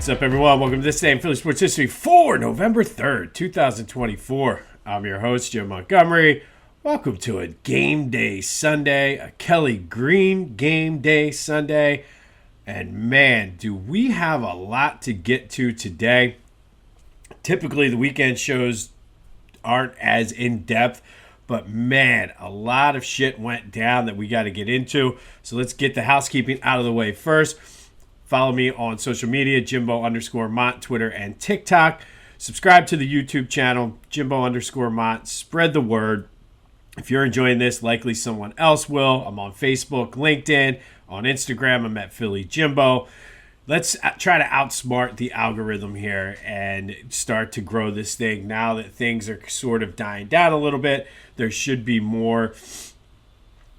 What's up, everyone? Welcome to this day in Philly Sports History for November 3rd, 2024. I'm your host, Jim Montgomery. Welcome to a game day Sunday, a Kelly Green game day Sunday. And man, do we have a lot to get to today. Typically, the weekend shows aren't as in-depth, but man, a lot of shit went down that we got to get into. So let's get the housekeeping out of the way first. Follow me on social media, Jimbo_Mont, Twitter, and TikTok. Subscribe to the YouTube channel, Jimbo_Mont. Spread the word. If you're enjoying this, likely someone else will. I'm on Facebook, LinkedIn, on Instagram. I'm at Philly Jimbo. Let's try to outsmart the algorithm here and start to grow this thing. Now that things are sort of dying down a little bit, there should be more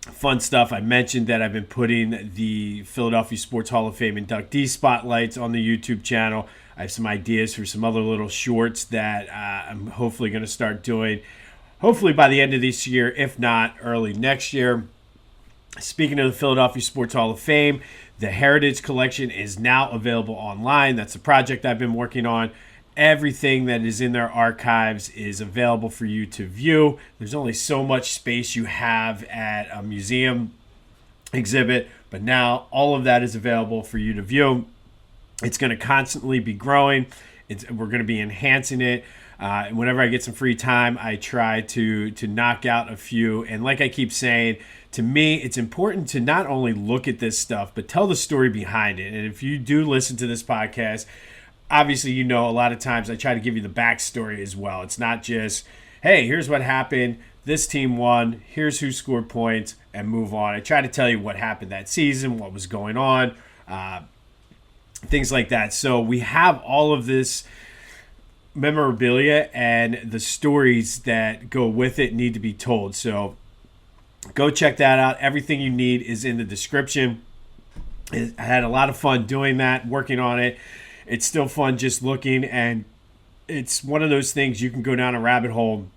fun stuff. I mentioned that I've been putting the Philadelphia Sports Hall of Fame inductee spotlights on the YouTube channel. I have some ideas for some other little shorts that I'm hopefully going to start doing, hopefully by the end of this year, if not early next year. Speaking of the Philadelphia Sports Hall of Fame, the Heritage Collection is now available online. That's a project I've been working on. Everything that is in their archives is available for you to view. There's only so much space you have at a museum exhibit, but now all of that is available for you to view. It's going to constantly be growing. We're going to be enhancing it. Whenever I get some free time, I try to knock out a few. And like I keep saying, to me, it's important to not only look at this stuff, but tell the story behind it. And if you do listen to this podcast, obviously, you know, a lot of times I try to give you the backstory as well. It's not just, hey, here's what happened. This team won. Here's who scored points and move on. I try to tell you what happened that season, what was going on, things like that. So we have all of this memorabilia and the stories that go with it need to be told. So go check that out. Everything you need is in the description. I had a lot of fun doing that, working on it. It's still fun just looking, and it's one of those things you can go down a rabbit hole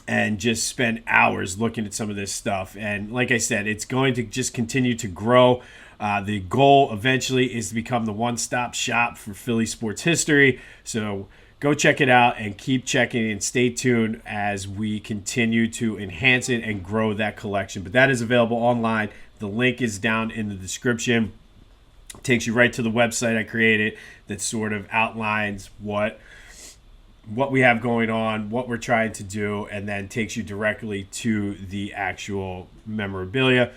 and just spend hours looking at some of this stuff. And like I said, it's going to just continue to grow. The goal eventually is to become the one-stop shop for Philly sports history. So go check it out and keep checking and stay tuned as we continue to enhance it and grow that collection. But that is available online. The link is down in the description. It takes you right to the website I created that sort of outlines what we have going on, what we're trying to do, and then takes you directly to the actual memorabilia.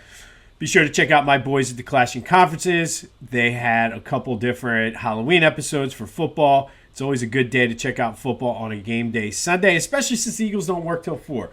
Be sure to check out my boys at the Clashing Conferences. They had a couple different Halloween episodes for football. It's always a good day to check out football on a game day Sunday, especially since the Eagles don't work till 4.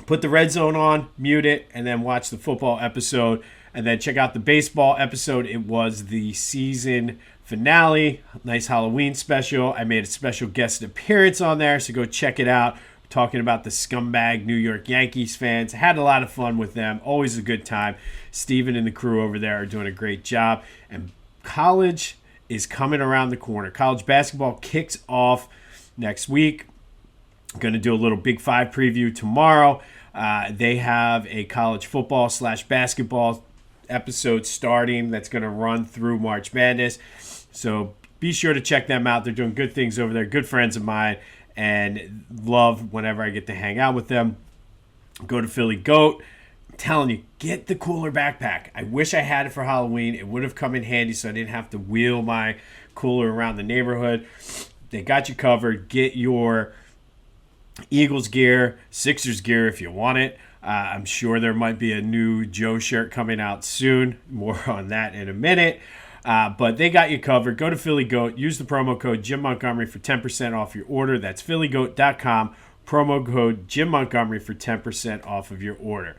Put the red zone on, mute it, and then watch the football episode. And then check out the baseball episode. It was the season finale. Nice Halloween special. I made a special guest appearance on there, so go check it out. We're talking about the scumbag New York Yankees fans. Had a lot of fun with them. Always a good time. Steven and the crew over there are doing a great job. And college is coming around the corner. College basketball kicks off next week. I'm going to do a little Big Five preview tomorrow. They have a college football / basketball episode starting that's going to run through March Madness. So be sure to check them out. They're doing good things over there. Good friends of mine, and love whenever I get to hang out with them. Go to Philly Goat. I'm telling you, get the cooler backpack. I wish I had it for Halloween. It would have come in handy so I didn't have to wheel my cooler around the neighborhood. They got you covered. Get your Eagles gear, Sixers gear if you want it. I'm sure there might be a new Joe shirt coming out soon. More on that in a minute. But they got you covered. Go to Philly Goat. Use the promo code Jim Montgomery for 10% off your order. That's phillygoat.com. Promo code Jim Montgomery for 10% off of your order.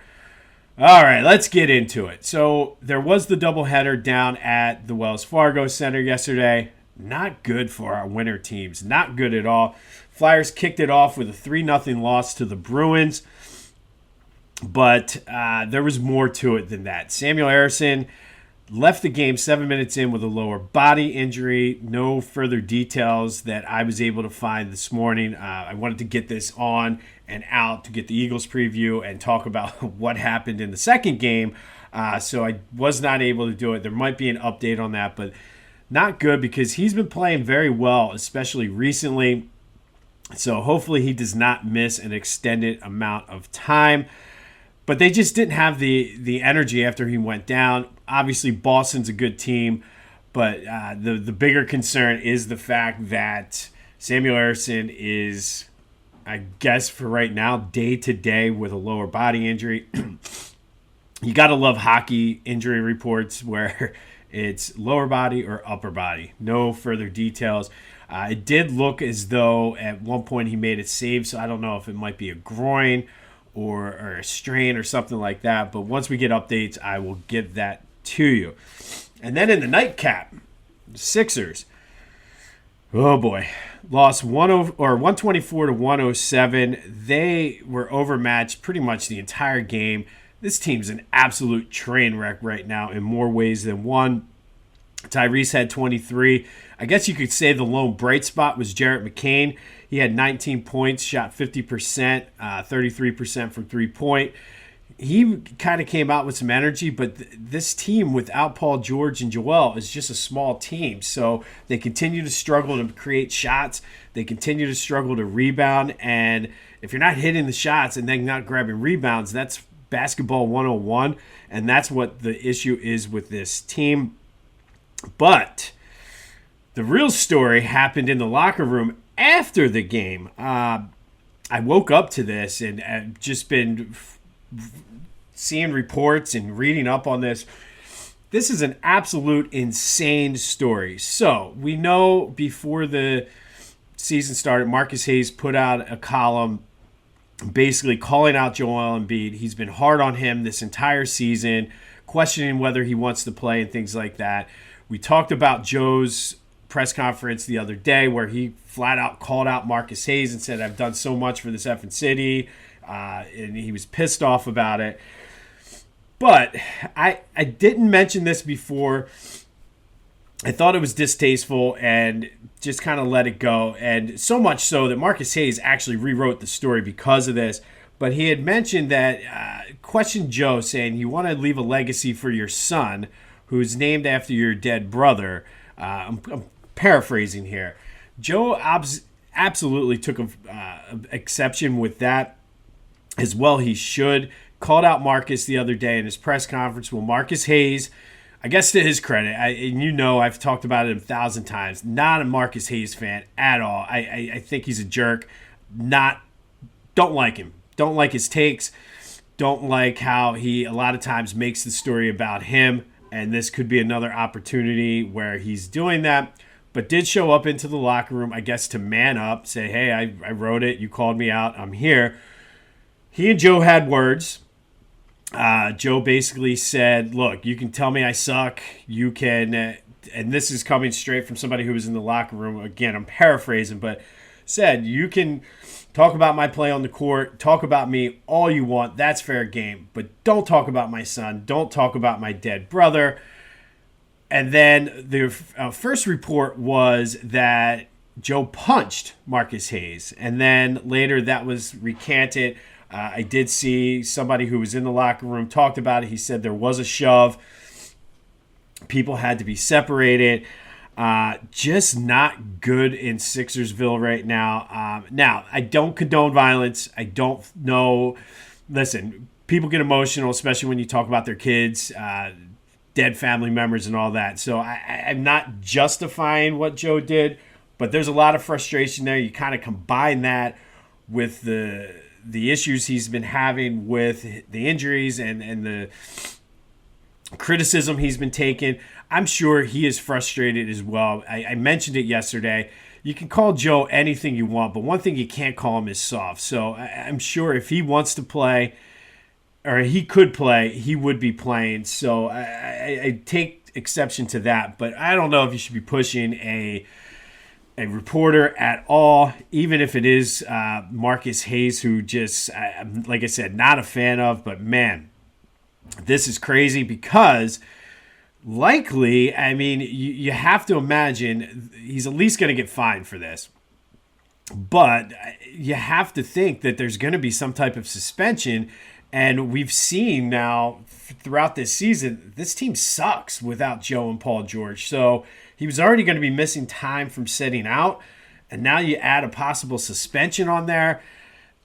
All right, let's get into it. So there was the doubleheader down at the Wells Fargo Center yesterday. Not good for our winter teams. Not good at all. Flyers kicked it off with a 3-0 loss to the Bruins. But there was more to it than that. Samuel Ersson left the game 7 minutes in with a lower body injury. No further details that I was able to find this morning. I wanted to get this on and out to get the Eagles preview and talk about what happened in the second game. So I was not able to do it. There might be an update on that, but not good because he's been playing very well, especially recently. So hopefully he does not miss an extended amount of time. But they just didn't have the energy after he went down. Obviously, Boston's a good team, but the bigger concern is the fact that Samuel Ersson is, I guess for right now, day-to-day with a lower body injury. You got to love hockey injury reports where it's lower body or upper body. No further details. It did look as though at one point he made a save, so I don't know if it might be a groin or a strain or something like that. But once we get updates, I will give that to you. And then in the nightcap, Sixers. Oh boy, lost 124 to 107. They were overmatched pretty much the entire game. This team's an absolute train wreck right now in more ways than one. Tyrese had 23. I guess you could say the lone bright spot was Jarrett McCain. He had 19 points, shot 50%, 33% from three-point. He kind of came out with some energy, but this team without Paul George and Joel is just a small team. So they continue to struggle to create shots. They continue to struggle to rebound. And if you're not hitting the shots and then not grabbing rebounds, that's basketball 101. And that's what the issue is with this team. But the real story happened in the locker room after the game. I woke up to this and I've just been seeing reports and reading up on this. This is an absolute insane story. So we know before the season started, Marcus Hayes put out a column basically calling out Joel Embiid. He's been hard on him this entire season, questioning whether he wants to play and things like that. We talked about Joe's press conference the other day where he flat out called out Marcus Hayes and said, I've done so much for this effing city, and he was pissed off about it. But I didn't mention this before. I thought it was distasteful and just kind of let it go. And so much so that Marcus Hayes actually rewrote the story because of this. But he had mentioned that, questioned Joe, saying, you want to leave a legacy for your son, who's named after your dead brother. I'm paraphrasing here. Joe absolutely took exception with that, as well he should. Called out Marcus the other day in his press conference. Well, Marcus Hayes, I guess to his credit, and I've talked about it 1,000 times, not a Marcus Hayes fan at all. I think he's a jerk. Don't like him. Don't like his takes. Don't like how he a lot of times makes the story about him. And this could be another opportunity where he's doing that. But did show up into the locker room, I guess, to man up, say, hey, I wrote it. You called me out. I'm here. He and Joe had words. Joe basically said, look, you can tell me I suck. You can, and this is coming straight from somebody who was in the locker room. Again, I'm paraphrasing, but said, you can talk about my play on the court, talk about me all you want. That's fair game. But don't talk about my son. Don't talk about my dead brother. And then the first report was that Joe punched Marcus Hayes. And then later that was recanted. I did see somebody who was in the locker room talked about it. He said there was a shove. People had to be separated. Just not good in Sixersville right now. Now, I don't condone violence. I don't know. Listen, people get emotional, especially when you talk about their kids, dead family members and all that. So I'm not justifying what Joe did, but there's a lot of frustration there. You kind of combine that with the issues he's been having with the injuries and the criticism he's been taking. I'm sure he is frustrated as well. I mentioned it yesterday. You can call Joe anything you want, but one thing you can't call him is soft. So I'm sure if he wants to play, or he could play, he would be playing. So I take exception to that. But I don't know if you should be pushing a reporter at all, even if it is Marcus Hayes, who just, like I said, not a fan of. But, man, this is crazy because likely, I mean, you have to imagine he's at least going to get fined for this. But you have to think that there's going to be some type of suspension. And we've seen now throughout this season, this team sucks without Joe and Paul George. So he was already going to be missing time from sitting out. And now you add a possible suspension on there.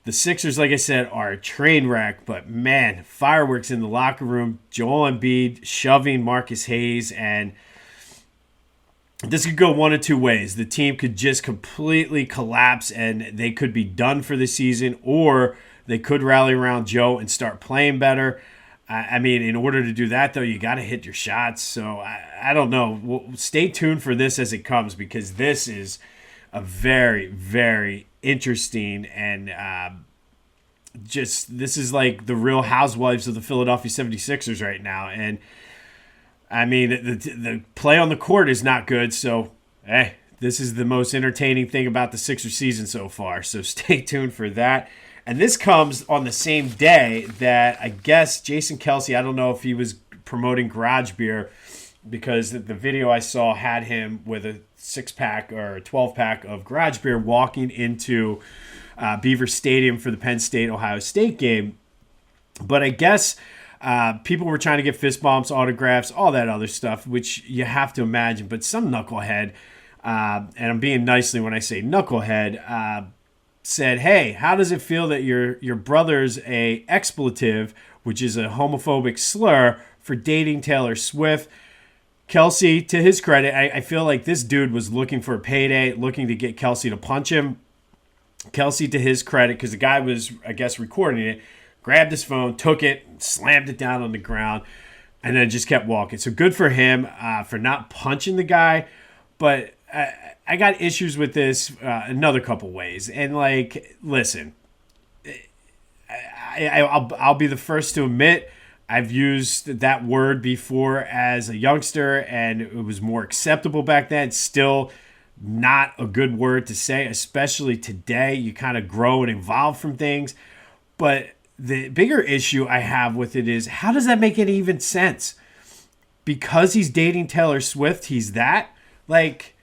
The Sixers, like I said, are a train wreck. But, man, fireworks in the locker room. Joel Embiid shoving Marcus Hayes. And this could go one of two ways. The team could just completely collapse and they could be done for the season, or they could rally around Joe and start playing better. I mean, in order to do that, though, you got to hit your shots. So I don't know. We'll stay tuned for this as it comes, because this is a very, very interesting and this is like the Real Housewives of the Philadelphia 76ers right now. And I mean, the play on the court is not good, so, hey, this is the most entertaining thing about the Sixers season so far, so stay tuned for that. And this comes on the same day that I guess Jason Kelce, I don't know if he was promoting garage beer, because the video I saw had him with a 6-pack or a 12-pack of garage beer walking into Beaver Stadium for the Penn State-Ohio State game. But I guess people were trying to get fist bumps, autographs, all that other stuff, which you have to imagine. But some knucklehead, and I'm being nicely when I say knucklehead, said, hey, how does it feel that your brother's a expletive, which is a homophobic slur, for dating Taylor Swift? Kelce, to his credit, I feel like this dude was looking for a payday, looking to get Kelce to punch him. Kelce, to his credit, because the guy was, I guess, recording it, grabbed his phone, took it, slammed it down on the ground, and then just kept walking. So good for him for not punching the guy. But I got issues with this another couple ways. And, like, listen, I'll be the first to admit I've used that word before as a youngster, and it was more acceptable back then. It's still not a good word to say, especially today. You kind of grow and evolve from things. But the bigger issue I have with it is, how does that make any even sense? Because he's dating Taylor Swift, he's that? Like,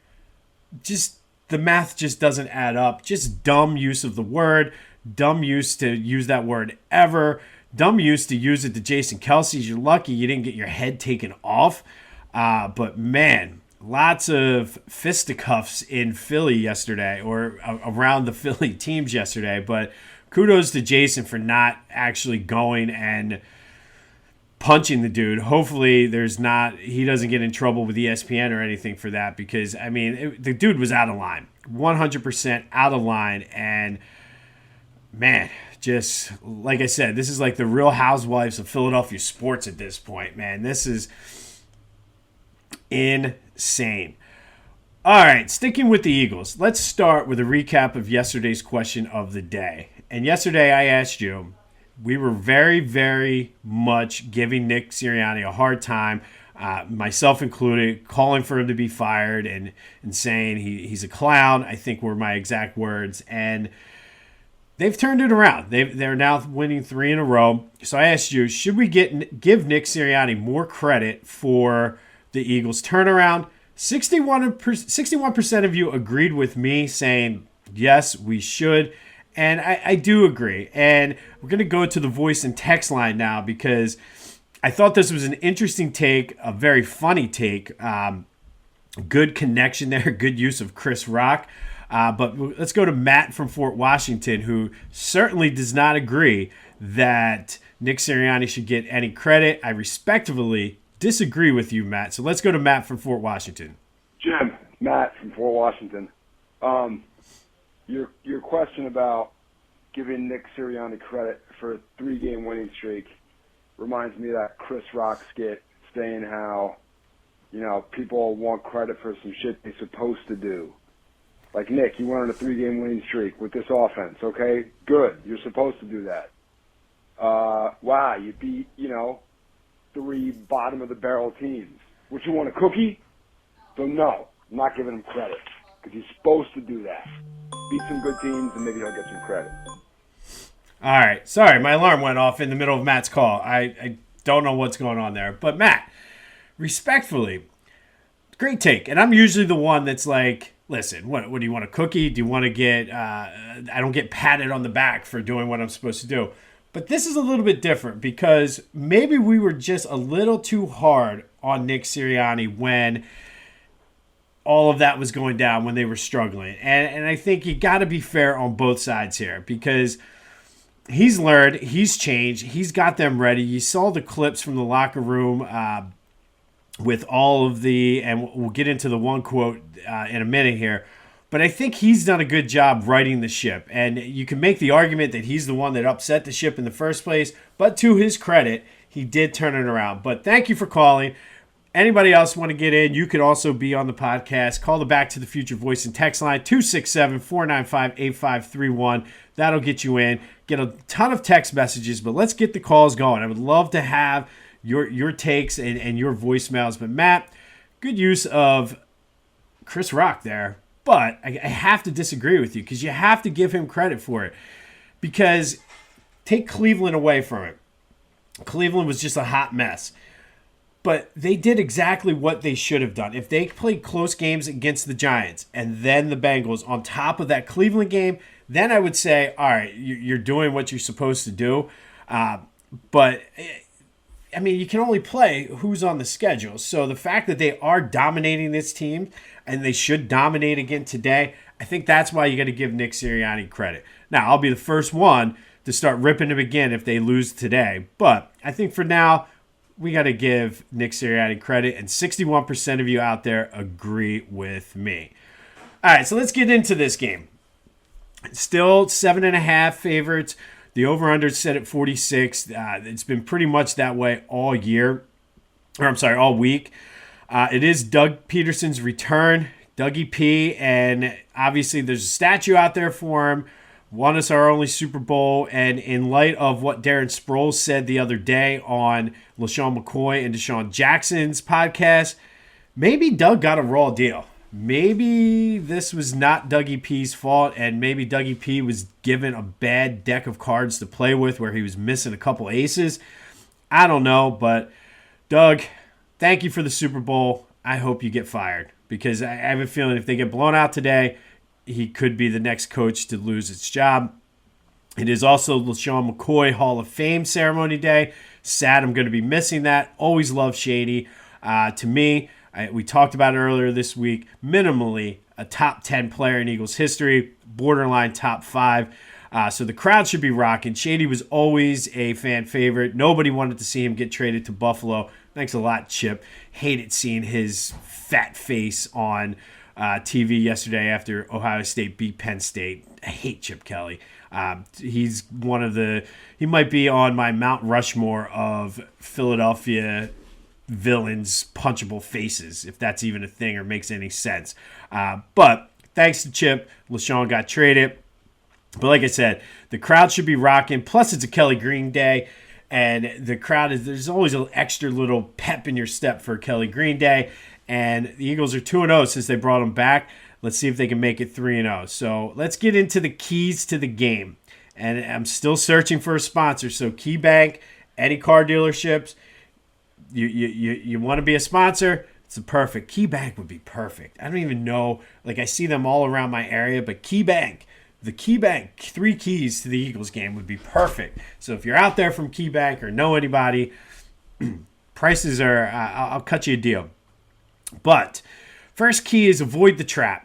just the math just doesn't add up. Just dumb use of the word, dumb use to use that word ever, dumb use to use it to Jason Kelce's. You're lucky you didn't get your head taken off. But, man, lots of fisticuffs in Philly yesterday, or around the Philly teams yesterday. But kudos to Jason for not actually going and punching the dude. Hopefully he doesn't get in trouble with ESPN or anything for that, because, I mean, the dude was out of line. 100% out of line. And, man, just like I said, this is like the Real Housewives of Philadelphia sports at this point, man. This is insane. All right, sticking with the Eagles, let's start with a recap of yesterday's question of the day. And yesterday I asked you, we were very, very much giving Nick Sirianni a hard time, myself included, calling for him to be fired and saying he's a clown, I think were my exact words. And they've turned it around. They're now winning 3 in a row. So I asked you, should we give Nick Sirianni more credit for the Eagles' turnaround? 61% of you agreed with me, saying, yes, we should. And I do agree. And we're going to go to the voice and text line now, because I thought this was an interesting take, a very funny take. Good connection there, good use of Chris Rock. But let's go to Matt from Fort Washington, who certainly does not agree that Nick Sirianni should get any credit. I respectfully disagree with you, Matt. So let's go to Matt from Fort Washington. Jim, Matt from Fort Washington. Your question about giving Nick Sirianni credit for a 3-game winning streak reminds me of that Chris Rock skit saying how, people want credit for some shit they're supposed to do. Like, Nick, you went on a 3-game winning streak with this offense, okay? Good. You're supposed to do that. Wow, you beat, 3 bottom-of-the-barrel teams. What, you want a cookie? So, no, I'm not giving him credit, because he's supposed to do that. Beat some good teams, and maybe he'll get some credit. All right. Sorry, my alarm went off in the middle of Matt's call. I don't know what's going on there. But, Matt, respectfully, great take. And I'm usually the one that's like, listen, what do you want, a cookie? Do you want to get I don't get patted on the back for doing what I'm supposed to do. But this is a little bit different because maybe we were just a little too hard on Nick Sirianni when all of that was going down, when they were struggling. And I think you got to be fair on both sides here because he's learned, he's changed, he's got them ready. You saw the clips from the locker room with all of the, and we'll get into the one quote in a minute here, but I think he's done a good job righting the ship. And you can make the argument that he's the one that upset the ship in the first place, but to his credit, he did turn it around. But thank you for calling. Anybody else want to get in, you could also be on the podcast. Call the Back to the Future voice and text line, 267-495-8531. That'll get you in. Get a ton of text messages, but let's get the calls going. I would love to have your takes and your voicemails. But, Matt, good use of Chris Rock there. But I have to disagree with you because you have to give him credit for it. Because take Cleveland away from it. Cleveland was just a hot mess. But they did exactly what they should have done. If they played close games against the Giants and then the Bengals on top of that Cleveland game, then I would say, all right, you're doing what you're supposed to do. But, I mean, you can only play who's on the schedule. So the fact that they are dominating this team and they should dominate again today, I think that's why you got to give Nick Sirianni credit. Now, I'll be the first one to start ripping him again if they lose today. But I think for now, we got to give Nick Sirianni credit, and 61% of you out there agree with me. All right, so let's get into this game. Still 7.5 favorites. The over-under is set at 46. It's been pretty much that way all year. All week. It is Doug Peterson's return, Dougie P, and obviously there's a statue out there for him. Won us our only Super Bowl, and in light of what Darren Sproles said the other day on LaShawn McCoy and Deshaun Jackson's podcast, maybe Doug got a raw deal. Maybe this was not Dougie P's fault, and maybe Dougie P was given a bad deck of cards to play with where he was missing a couple aces. I don't know, but Doug, thank you for the Super Bowl. I hope you get fired because I have a feeling if they get blown out today, he could be the next coach to lose his job. It is also LaShawn McCoy Hall of Fame ceremony day. Sad I'm going to be missing that. Always love Shady. To me, we talked about it earlier this week, minimally a top 10 player in Eagles history, borderline top 5. So the crowd should be rocking. Shady was always a fan favorite. Nobody wanted to see him get traded to Buffalo. Thanks a lot, Chip. Hated seeing his fat face on TV yesterday after Ohio State beat Penn State. I hate Chip Kelly. He's he might be on my Mount Rushmore of Philadelphia villains' punchable faces, if that's even a thing or makes any sense. But thanks to Chip, LaShawn got traded. But like I said, the crowd should be rocking. Plus, it's a Kelly Green day. And the crowd there's always an extra little pep in your step for Kelly Green Day. And the Eagles are 2-0 since they brought him back. Let's see if they can make it 3-0. So let's get into the keys to the game. And I'm still searching for a sponsor. So KeyBank, any car dealerships, you want to be a sponsor? It's perfect. KeyBank would be perfect. I don't even know. Like, I see them all around my area. But KeyBank, the KeyBank 3 keys to the Eagles game would be perfect. So if you're out there from KeyBank or know anybody, prices are, I'll cut you a deal. But first key is avoid the trap.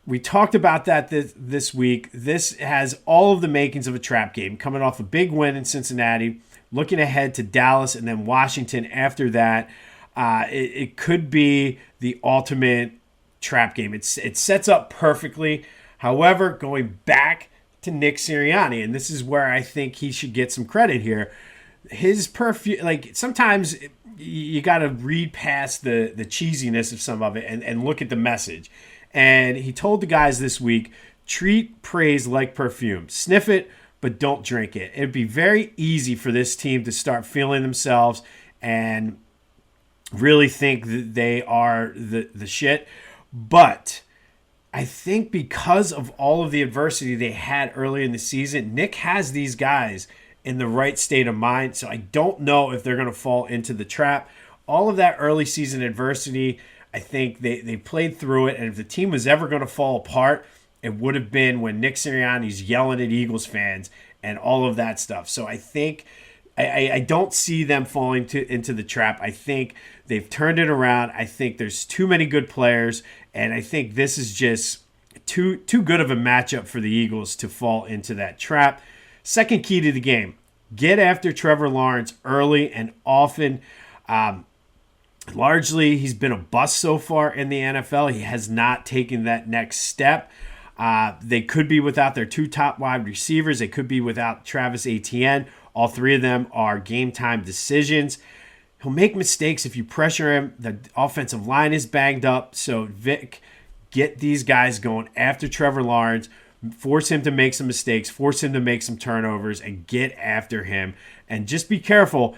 We talked about that this week. This has all of the makings of a trap game. Coming off a big win in Cincinnati, looking ahead to Dallas and then Washington after that. It could be the ultimate trap game. It sets up perfectly. However, going back to Nick Sirianni, and this is where I think he should get some credit here. His perfume, like sometimes you got to read past the cheesiness of some of it and look at the message. And he told the guys this week, treat praise like perfume. Sniff it, but don't drink it. It'd be very easy for this team to start feeling themselves and really think that they are the shit. But I think because of all of the adversity they had early in the season, Nick has these guys in the right state of mind. So I don't know if they're going to fall into the trap. All of that early season adversity, I think they played through it. And if the team was ever going to fall apart, it would have been when Nick Sirianni's yelling at Eagles fans and all of that stuff. So I think I don't see them falling into the trap. I think they've turned it around. I think there's too many good players, and I think this is just too good of a matchup for the Eagles to fall into that trap. Second key to the game, get after Trevor Lawrence early and often. Largely, he's been a bust so far in the NFL. He has not taken that next step. They could be without their two top wide receivers. They could be without Travis Etienne. All three of them are game-time decisions. He'll make mistakes if you pressure him. The offensive line is banged up. So, Vic, get these guys going after Trevor Lawrence. Force him to make some mistakes. Force him to make some turnovers and get after him. And just be careful.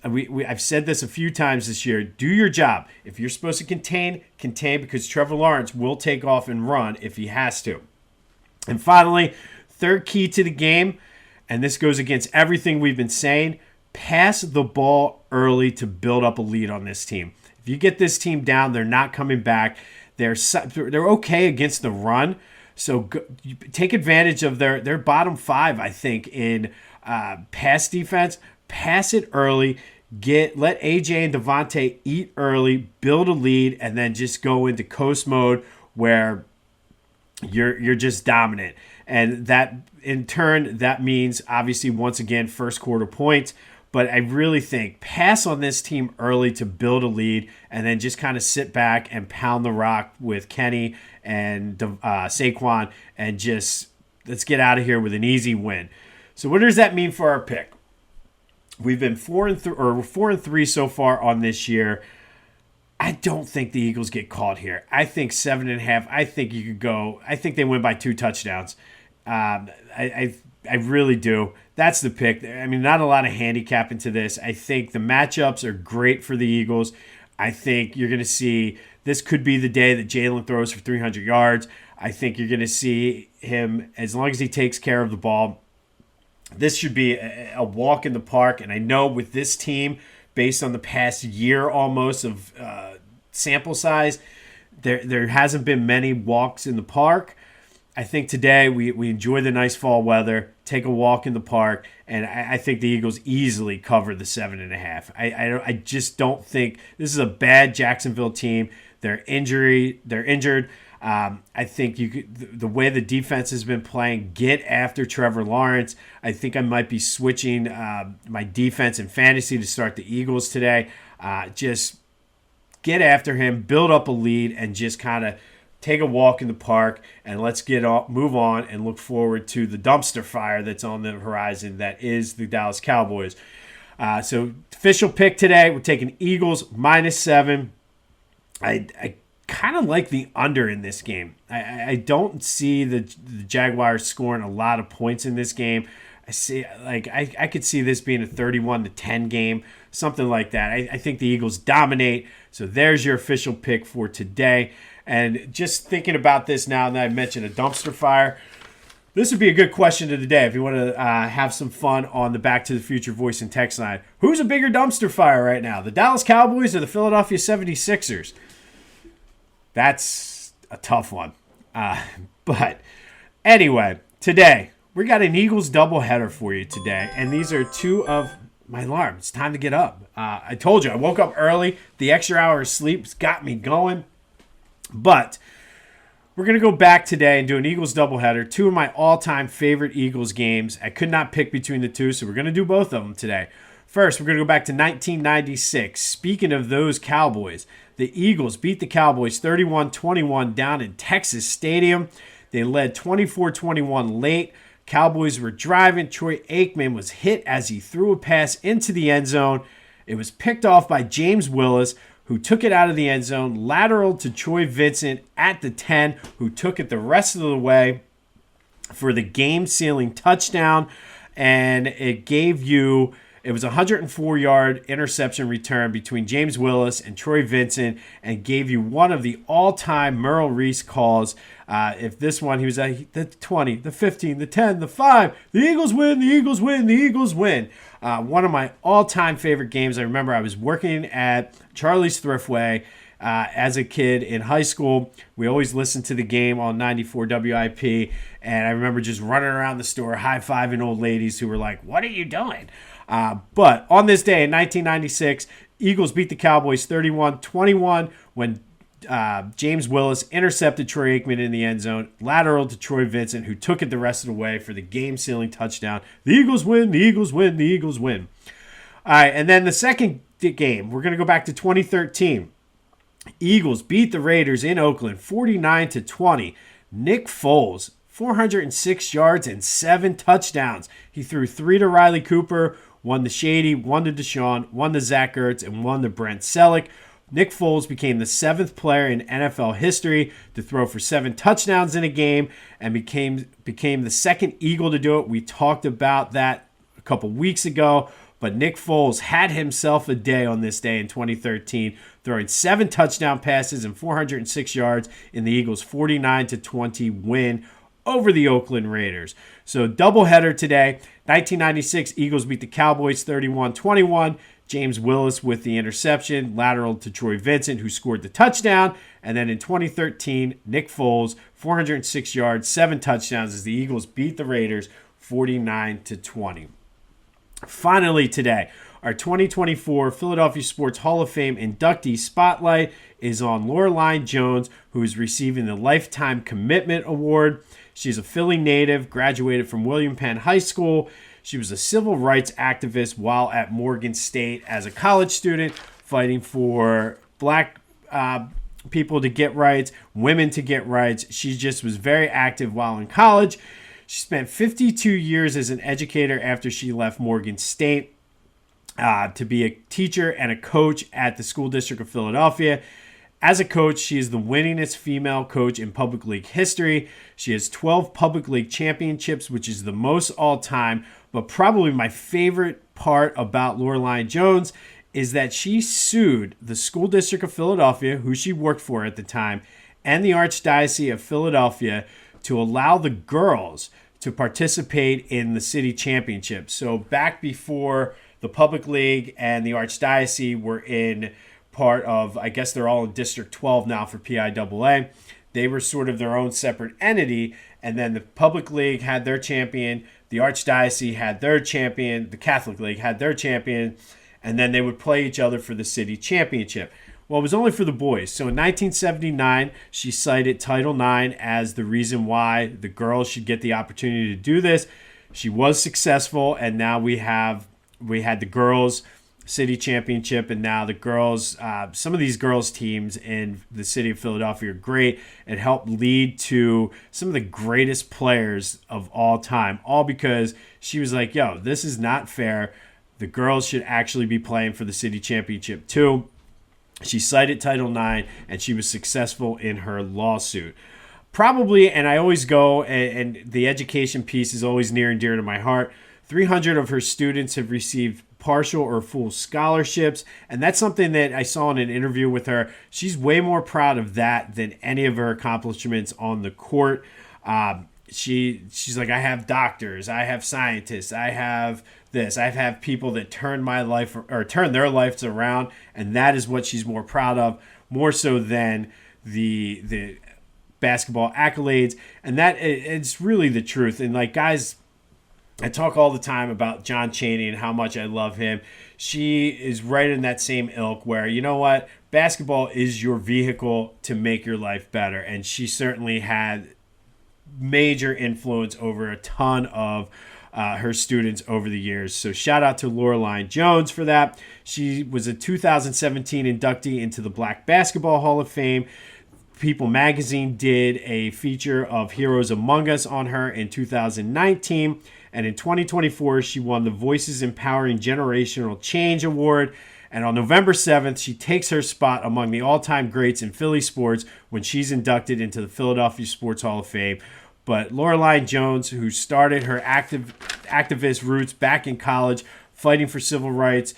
I've said this a few times this year. Do your job. If you're supposed to contain because Trevor Lawrence will take off and run if he has to. And finally, third key to the game, and this goes against everything we've been saying, pass the ball early to build up a lead on this team. If you get this team down, they're not coming back. They're okay against the run. So take advantage of their bottom five, I think, in pass defense. Pass it early. Let AJ and Devontae eat early, build a lead, and then just go into coast mode where you're just dominant. And that, in turn, that means, obviously, once again, first quarter points. But I really think pass on this team early to build a lead and then just kind of sit back and pound the rock with Kenny and Saquon and just let's get out of here with an easy win. So what does that mean for our pick? We've been 4-3 so far on this year. I don't think the Eagles get caught here. I think 7.5. I think you could go. I think they win by 2 touchdowns. I really do. That's the pick. I mean, not a lot of handicap into this. I think the matchups are great for the Eagles. I think you're going to see this could be the day that Jalen throws for 300 yards. I think you're going to see him, as long as he takes care of the ball, this should be a walk in the park. And I know with this team, based on the past year almost of sample size, there hasn't been many walks in the park. I think today we enjoy the nice fall weather, take a walk in the park, and I think the Eagles easily cover the 7.5. I just don't think this is a bad Jacksonville team. They're injured. I think the way the defense has been playing, get after Trevor Lawrence. I think I might be switching my defense in fantasy to start the Eagles today. Just get after him, build up a lead, and just kind of take a walk in the park, and let's move on and look forward to the dumpster fire that's on the horizon that is the Dallas Cowboys. So official pick today, we're taking Eagles -7. I kind of like the under in this game. I don't see the Jaguars scoring a lot of points in this game. I could see this being a 31-10 game, something like that. I think the Eagles dominate. So there's your official pick for today. And just thinking about this now that I mentioned a dumpster fire, this would be a good question of the day if you want to have some fun on the Back to the Future voice and text line. Who's a bigger dumpster fire right now, the Dallas Cowboys or the Philadelphia 76ers? That's a tough one. But anyway, today, we got an Eagles doubleheader for you today. And these are two of my alarm. It's time to get up. I told you, I woke up early. The extra hour of sleep's got me going. But we're going to go back today and do an Eagles doubleheader. Two of my all-time favorite Eagles games. I could not pick between the two, so we're going to do both of them today. First, we're going to go back to 1996. Speaking of those Cowboys, the Eagles beat the Cowboys 31-21 down in Texas Stadium. They led 24-21 late. Cowboys were driving. Troy Aikman was hit as he threw a pass into the end zone. It was picked off by James Willis, who took it out of the end zone, lateraled to Troy Vincent at the 10, who took it the rest of the way for the game-sealing touchdown. And it was a 104-yard interception return between James Willis and Troy Vincent and gave you one of the all-time Merrill Reese calls. If this one, he was at the 20, the 15, the 10, the 5. The Eagles win, the Eagles win, the Eagles win. One of my all-time favorite games. I remember I was working at Charlie's Thriftway as a kid in high school. We always listened to the game on 94 WIP, and I remember just running around the store high-fiving old ladies who were like, "What are you doing?" But on this day in 1996, Eagles beat the Cowboys 31-21 when James Willis intercepted Troy Aikman in the end zone, lateral to Troy Vincent, who took it the rest of the way for the game-sealing touchdown. The Eagles win, the Eagles win, the Eagles win. All right, and then the second game, we're going to go back to 2013. Eagles beat the Raiders in Oakland 49-20. Nick Foles, 406 yards and 7 touchdowns. He threw 3 to Riley Cooper, 1 to Shady, 1 to Deshaun, 1 to Zach Ertz, and 1 to Brent Selleck. Nick Foles became the 7th player in NFL history to throw for 7 touchdowns in a game and became the second Eagle to do it. We talked about that a couple weeks ago, but Nick Foles had himself a day on this day in 2013, throwing 7 touchdown passes and 406 yards in the Eagles' 49-20 win over the Oakland Raiders. So doubleheader today. 1996, Eagles beat the Cowboys 31-21. James Willis with the interception, lateral to Troy Vincent, who scored the touchdown. And then in 2013, Nick Foles, 406 yards, 7 touchdowns as the Eagles beat the Raiders 49-20. Finally today, our 2024 Philadelphia Sports Hall of Fame inductee spotlight is on Lurline Jones, who is receiving the Lifetime Commitment Award. She's a Philly native, graduated from William Penn High School. She was a civil rights activist while at Morgan State as a college student, fighting for black people to get rights, women to get rights. She just was very active while in college. She spent 52 years as an educator after she left Morgan State to be a teacher and a coach at the School District of Philadelphia. As a coach, she is the winningest female coach in public league history. She has 12 public league championships, which is the most all-time. But probably my favorite part about Lurline Jones is that she sued the School District of Philadelphia, who she worked for at the time, and the Archdiocese of Philadelphia to allow the girls to participate in the city championship. So back before the public league and the Archdiocese were in part of, I guess they're all in District 12 now for PIAA. They were sort of their own separate entity, and then the public league had their champion, the Archdiocese had their champion, the Catholic League had their champion, and then they would play each other for the city championship. Well, it was only for the boys. So in 1979, she cited Title IX as the reason why the girls should get the opportunity to do this. She was successful, and now we had the girls' city championship, and now the girls, some of these girls teams in the city of Philadelphia are great. It helped lead to some of the greatest players of all time, all because she was like, yo, this is not fair. The girls should actually be playing for the city championship too. She cited Title IX, and she was successful in her lawsuit. Probably, and I always go, and the education piece is always near and dear to my heart, 300 of her students have received partial or full scholarships, and that's something that I saw in an interview with her. She's way more proud of that than any of her accomplishments on the court. She's like, I have doctors, I have scientists, I have this, I have people that turn their lives around, and that is what she's more proud of, more so than the basketball accolades. And that it's really the truth. And like, guys, I talk all the time about John Chaney and how much I love him. She is right in that same ilk where, you know what, basketball is your vehicle to make your life better. And she certainly had major influence over a ton of her students over the years. So shout out to Lurline Jones for that. She was a 2017 inductee into the Black Basketball Hall of Fame. People magazine did a feature of Heroes Among Us on her in 2019. And in 2024, she won the Voices Empowering Generational Change Award. And on November 7th, she takes her spot among the all-time greats in Philly sports when she's inducted into the Philadelphia Sports Hall of Fame. But Lurline Jones, who started her activist roots back in college, fighting for civil rights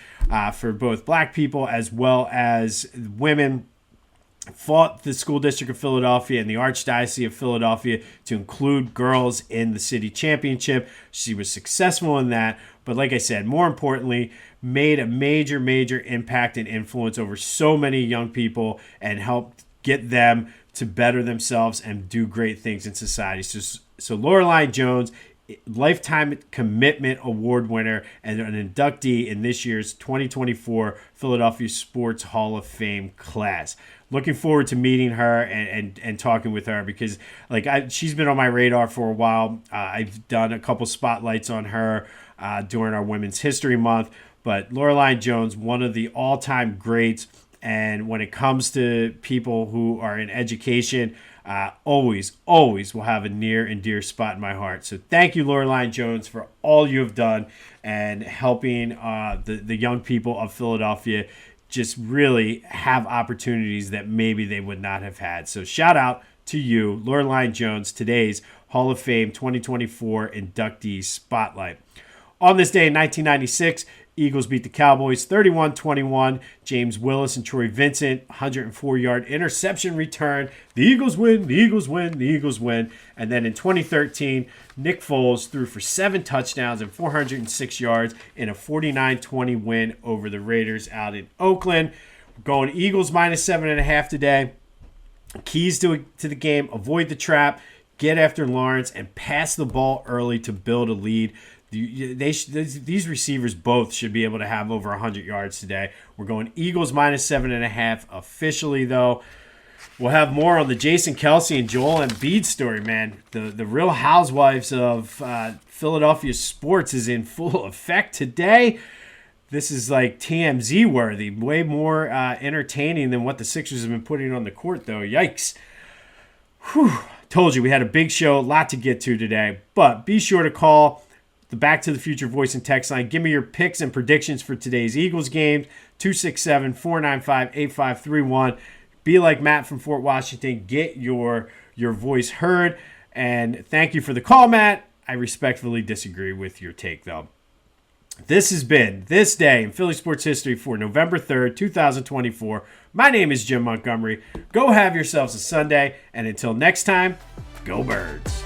for both black people as well as women, fought the School District of Philadelphia and the Archdiocese of Philadelphia to include girls in the city championship. She was successful in that, but like I said, more importantly, made a major, major impact and influence over so many young people and helped get them to better themselves and do great things in society. So Lurline Jones, Lifetime Commitment Award winner and an inductee in this year's 2024 Philadelphia Sports Hall of Fame class. Looking forward to meeting her and talking with her because she's been on my radar for a while. I've done a couple spotlights on her during our Women's History Month. But Lurline Jones, one of the all-time greats. And when it comes to people who are in education, always will have a near and dear spot in my heart. So thank you, Lurline Jones, for all you have done and helping the young people of Philadelphia just really have opportunities that maybe they would not have had. So shout out to you, Lurline Jones, today's Hall of Fame 2024 inductee spotlight. On this day in 1996, Eagles beat the Cowboys 31-21. James Willis and Troy Vincent, 104-yard interception return. The Eagles win, the Eagles win, the Eagles win. And then in 2013, Nick Foles threw for 7 touchdowns and 406 yards in a 49-20 win over the Raiders out in Oakland. We're going Eagles minus 7.5 today. Keys to the game, avoid the trap, get after Lawrence, and pass the ball early to build a lead. These receivers both should be able to have over 100 yards today. We're going Eagles minus 7.5 officially, though. We'll have more on the Jason Kelce and Joel Embiid story, man. The Real Housewives of Philadelphia sports is in full effect today. This is like TMZ worthy, way more entertaining than what the Sixers have been putting on the court, though. Yikes. Whew. Told you we had a big show, a lot to get to today. But be sure to call the Back to the Future voice and text line. Give me your picks and predictions for today's Eagles game, 267-495-8531. Be like Matt from Fort Washington. Get your voice heard. And thank you for the call, Matt. I respectfully disagree with your take, though. This has been This Day in Philly Sports History for November 3rd, 2024. My name is Jim Montgomery. Go have yourselves a Sunday. And until next time, go Birds.